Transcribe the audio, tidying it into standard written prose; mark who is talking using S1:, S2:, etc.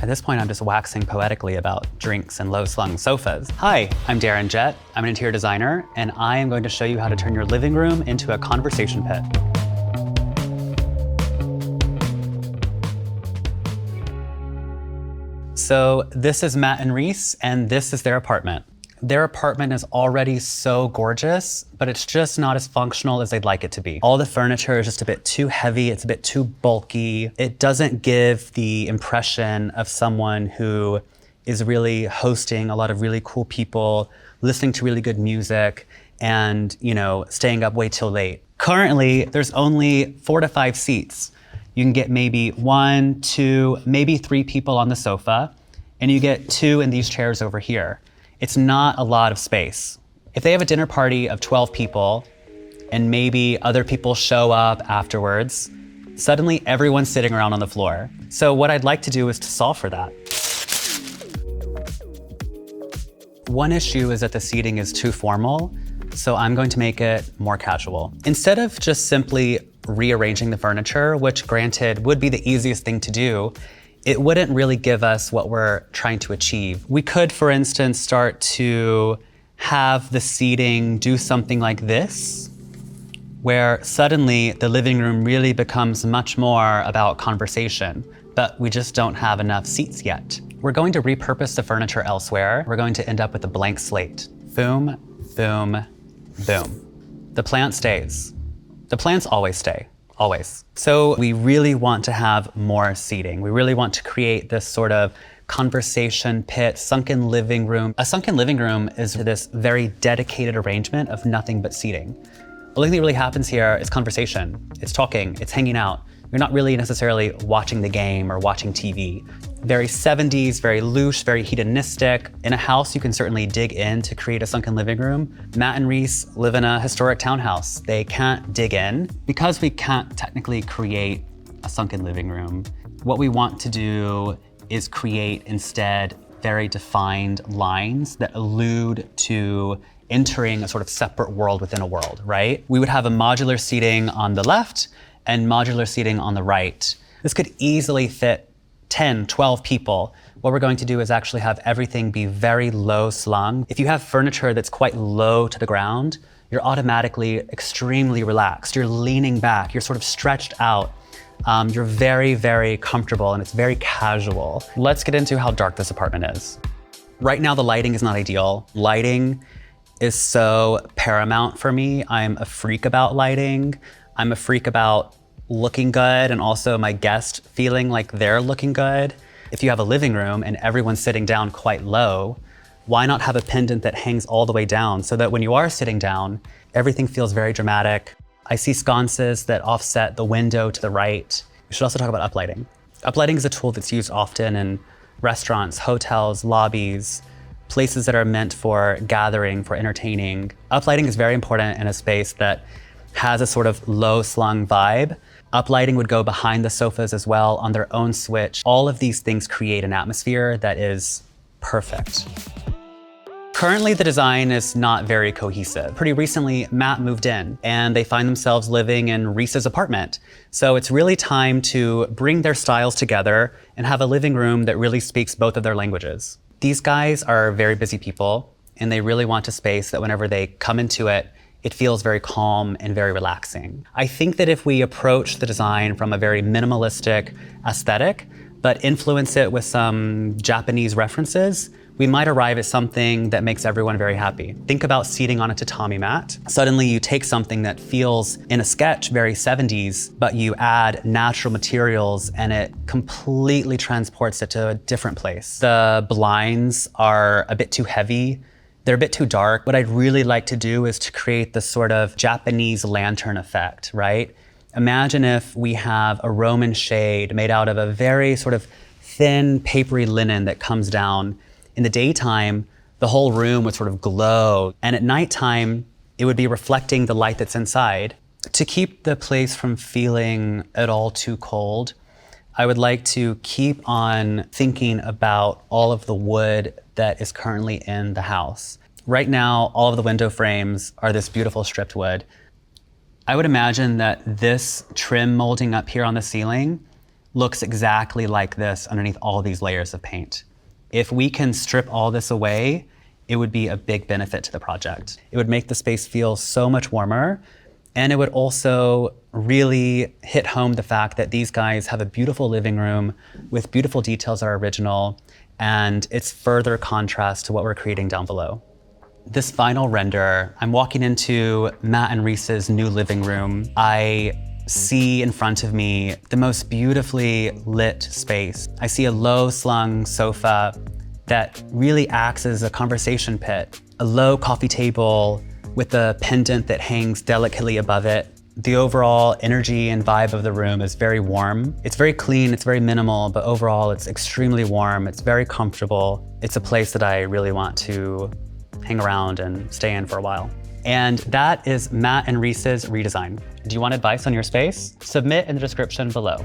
S1: At this point, I'm just waxing poetically about drinks and low-slung sofas. Hi, I'm Darren Jett. I'm an interior designer, and I am going to show you how to turn your living room into a conversation pit. So this is Matt and Reese, and this is their apartment. Their apartment is already so gorgeous, but it's just not as functional as they'd like it to be. All the furniture is just a bit too heavy, it's a bit too bulky. It doesn't give the impression of someone who is really hosting a lot of really cool people, listening to really good music, and staying up way till late. Currently, there's only 4 to 5 seats. You can get maybe 1, 2, maybe 3 people on the sofa, and you get 2 in these chairs over here. It's not a lot of space. If they have a dinner party of 12 people and maybe other people show up afterwards, suddenly everyone's sitting around on the floor. So what I'd like to do is to solve for that. One issue is that the seating is too formal, so I'm going to make it more casual. Instead of just simply rearranging the furniture, which granted would be the easiest thing to do, it wouldn't really give us what we're trying to achieve. We could, for instance, start to have the seating do something like this, where suddenly the living room really becomes much more about conversation, but we just don't have enough seats yet. We're going to repurpose the furniture elsewhere. We're going to end up with a blank slate. Boom, boom, boom. The plant stays. The plants always stay. Always. So we really want to have more seating. We really want to create this sort of conversation pit, sunken living room. A sunken living room is this very dedicated arrangement of nothing but seating. The only thing that really happens here is conversation. It's talking, it's hanging out. You're not really necessarily watching the game or watching TV. Very 70s, very loose, very hedonistic. In a house, you can certainly dig in to create a sunken living room. Matt and Reese live in a historic townhouse. They can't dig in. Because we can't technically create a sunken living room, what we want to do is create instead very defined lines that allude to entering a sort of separate world within a world, right? We would have a modular seating on the left and modular seating on the right. This could easily fit 10, 12 people. What we're going to do is actually have everything be very low slung. If you have furniture that's quite low to the ground, you're automatically extremely relaxed. You're leaning back, you're sort of stretched out. You're very, very comfortable and it's very casual. Let's get into how dark this apartment is. Right now, the lighting is not ideal. Lighting is so paramount for me. I'm a freak about lighting. I'm a freak about looking good and also my guest feeling like they're looking good. If you have a living room and everyone's sitting down quite low, why not have a pendant that hangs all the way down so that when you are sitting down, everything feels very dramatic. I see sconces that offset the window to the right. We should also talk about uplighting. Uplighting is a tool that's used often in restaurants, hotels, lobbies, places that are meant for gathering, for entertaining. Uplighting is very important in a space that has a sort of low slung vibe. Uplighting would go behind the sofas as well on their own switch. All of these things create an atmosphere that is perfect. Currently, the design is not very cohesive. Pretty recently, Matt moved in and they find themselves living in Reese's apartment. So it's really time to bring their styles together and have a living room that really speaks both of their languages. These guys are very busy people and they really want a space that whenever they come into it, it feels very calm and very relaxing. I think that if we approach the design from a very minimalistic aesthetic, but influence it with some Japanese references, we might arrive at something that makes everyone very happy. Think about seating on a tatami mat. Suddenly you take something that feels in a sketch very 70s, but you add natural materials and it completely transports it to a different place. The blinds are a bit too heavy. They're a bit too dark. What I'd really like to do is to create this sort of Japanese lantern effect, right? Imagine if we have a Roman shade made out of a very sort of thin, papery linen that comes down. In the daytime, the whole room would sort of glow. And at nighttime, it would be reflecting the light that's inside. To keep the place from feeling at all too cold, I would like to keep on thinking about all of the wood that is currently in the house. Right now, all of the window frames are this beautiful stripped wood. I would imagine that this trim molding up here on the ceiling looks exactly like this underneath all these layers of paint. If we can strip all this away, it would be a big benefit to the project. It would make the space feel so much warmer, and it would also really hit home the fact that these guys have a beautiful living room with beautiful details that are original, and it's further contrast to what we're creating down below. This final render, I'm walking into Matt and Reese's new living room. I see in front of me the most beautifully lit space. I see a low slung sofa that really acts as a conversation pit, a low coffee table with a pendant that hangs delicately above it. The overall energy and vibe of the room is very warm. It's very clean, it's very minimal, but overall it's extremely warm, it's very comfortable. It's a place that I really want to hang around and stay in for a while. And that is Matt and Reese's redesign. Do you want advice on your space? Submit in the description below.